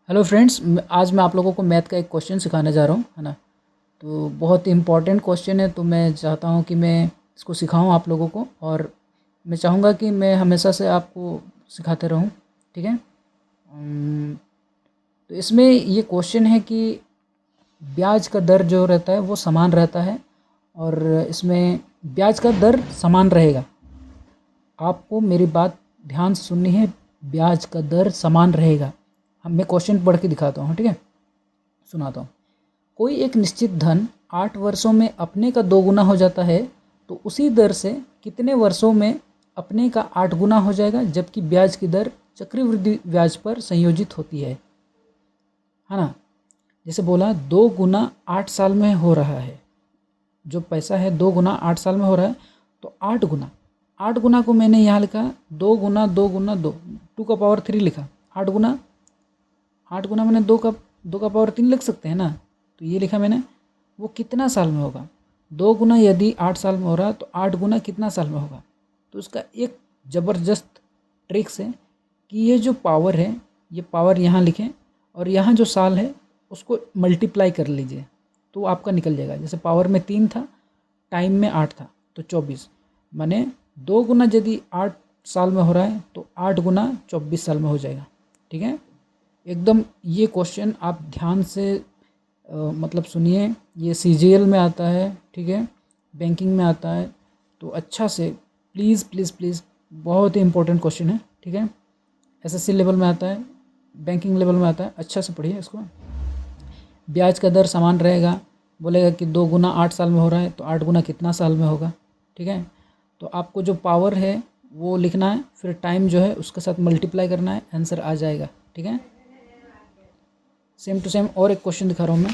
Hello friends, आज मैं आप लोगों को मैथ का एक क्वेश्चन सिखाने जा रहा हूँ, है ना। तो बहुत इम्पॉर्टेंट क्वेश्चन है, तो मैं चाहता हूँ कि मैं इसको सिखाऊँ आप लोगों को, और मैं चाहूँगा कि मैं हमेशा से आपको सिखाते रहूँ, ठीक है। तो इसमें ये क्वेश्चन है कि ब्याज का दर जो रहता है वो समान रहता है, और इसमें ब्याज का दर समान रहेगा। आपको मेरी बात ध्यान से सुननी है, ब्याज का दर समान रहेगा। मैं क्वेश्चन पढ़ के दिखाता हूँ, ठीक है, सुनाता हूँ। कोई एक निश्चित धन 8 वर्षों में अपने का 2 गुना हो जाता है, तो उसी दर से कितने वर्षों में अपने का 8 गुना हो जाएगा, जबकि ब्याज की दर चक्रवृद्धि ब्याज पर संयोजित होती है ना। जैसे बोला 2 गुना 8 साल में हो रहा है, जो पैसा है 2 गुना 8 साल में हो रहा है, तो 8 गुना को मैंने यहाँ लिखा 2 गुना 2 गुना 2, 2 का पावर 3 लिखा। 8 गुना मैंने 2 का पावर 3 लिख सकते हैं ना, तो ये लिखा मैंने। वो कितना साल में होगा? 2 गुना यदि 8 साल में हो रहा है, तो 8 गुना कितना साल में होगा? तो उसका एक ज़बरदस्त ट्रिक्स है कि ये जो पावर है, ये पावर यहाँ लिखें, और यहाँ जो साल है उसको मल्टीप्लाई कर लीजिए, तो आपका निकल जाएगा। जैसे पावर में 3 था, टाइम में 8 था, तो 24। माने 2 गुना यदि 8 साल में हो रहा है, तो 8 गुना 24 साल में हो जाएगा, ठीक है। एकदम ये क्वेश्चन आप ध्यान से मतलब सुनिए। ये सीजीएल में आता है, ठीक है, बैंकिंग में आता है, तो अच्छा से प्लीज़ प्लीज़ प्लीज़, बहुत ही इंपॉर्टेंट क्वेश्चन है, ठीक है। एसएससी लेवल में आता है, बैंकिंग लेवल में आता है, अच्छा से पढ़िए इसको। ब्याज का दर समान रहेगा, बोलेगा कि 2 गुना 8 साल में हो रहा है, तो 8 गुना कितना साल में होगा, ठीक है। तो आपको जो पावर है वो लिखना है, फिर टाइम जो है उसके साथ मल्टीप्लाई करना है, आंसर आ जाएगा, ठीक है। सेम टू सेम और एक क्वेश्चन दिखा रहा हूँ मैं।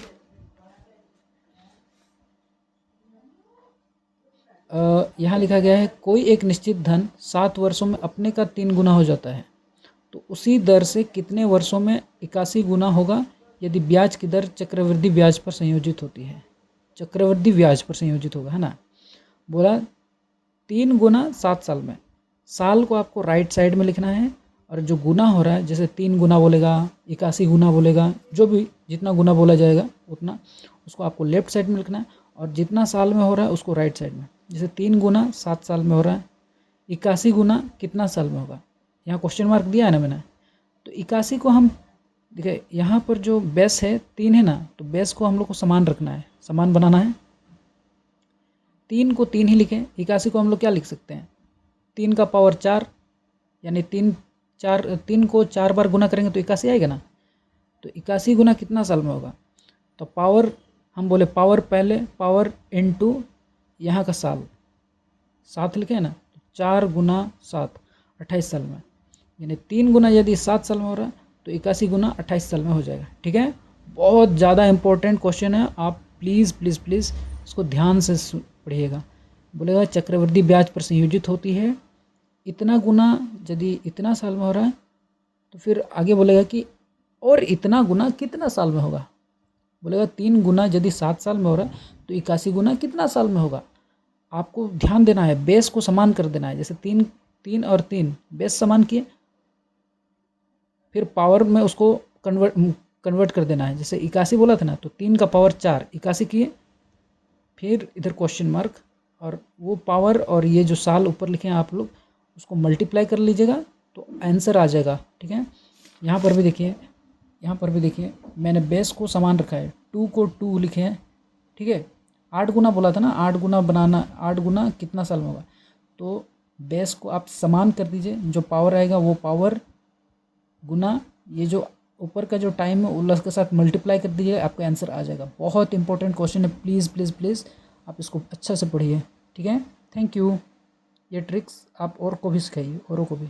यहाँ लिखा गया है, कोई एक निश्चित धन 7 वर्षों में अपने का 3 गुना हो जाता है, तो उसी दर से कितने वर्षों में 81 गुना होगा, यदि ब्याज की दर चक्रवृद्धि ब्याज पर संयोजित होती है। चक्रवृद्धि ब्याज पर संयोजित होगा, है ना। बोला 3 गुना 7 साल में, साल को आपको राइट साइड में लिखना है, और जो गुना हो रहा है, जैसे 3 गुना बोलेगा, 81 गुना बोलेगा, जो भी जितना गुना बोला जाएगा उतना, उसको आपको लेफ्ट साइड में लिखना है, और जितना साल में हो रहा है उसको राइट साइड में। जैसे 3 गुना 7 साल में हो रहा है, 81 गुना कितना साल में होगा, यहाँ क्वेश्चन मार्क दिया है ना मैंने। तो 81 को हम देखिए, यहाँ पर जो बेस है 3 है ना, तो बेस को हम लोग को समान रखना है, समान बनाना है। 3 को 3 ही लिखें, 81 को हम लोग क्या लिख सकते हैं, 3 का पावर 4, यानी 3 को 4 बार गुना करेंगे तो 81 आएगा ना। तो 81 गुना कितना साल में होगा, तो पावर हम बोले पावर पहले, पावर इनटू यहाँ का साल 7 लिखे है ना, तो 4 गुना 7 28 साल में, यानी 3 गुना यदि 7 साल में हो रहा है, तो 81 गुना 28 साल में हो जाएगा, ठीक है। बहुत ज़्यादा इंपॉर्टेंट क्वेश्चन है, आप प्लीज़ प्लीज़ प्लीज़ इसको ध्यान से पढ़िएगा। बोलेगा चक्रवृद्धि ब्याज पर संयोजित होती है, इतना गुना यदि इतना साल में हो रहा है, तो फिर आगे बोलेगा कि और इतना गुना कितना साल में होगा। बोलेगा 3 गुना यदि 7 साल में हो रहा है, तो 81 गुना कितना साल में होगा। आपको ध्यान देना है, बेस को समान कर देना है। जैसे 3 और 3 बेस समान किए, फिर पावर में उसको कन्वर्ट कर देना है। जैसे 81 बोला था ना, तो 3 का पावर 4, 81 किए, फिर इधर क्वेश्चन मार्क, और वो पावर और ये जो साल ऊपर लिखे हैं आप लोग, उसको मल्टीप्लाई कर लीजिएगा, तो आंसर आ जाएगा, ठीक है। यहाँ पर भी देखिए, मैंने बेस को समान रखा है, 2 को 2 लिखे हैं, ठीक है। 8 गुना बोला था ना, 8 गुना बनाना, 8 गुना कितना साल में होगा, तो बेस को आप समान कर दीजिए, जो पावर आएगा वो पावर गुना ये जो ऊपर का जो टाइम है उल्लास के साथ मल्टीप्लाई कर दीजिए, आपका आंसर आ जाएगा। बहुत इंपॉर्टेंट क्वेश्चन है, प्लीज़ प्लीज़ प्लीज़ आप इसको अच्छा से पढ़िए, ठीक है। Thank you. ये ट्रिक्स आप और को भी सिखाइए, औरों को भी।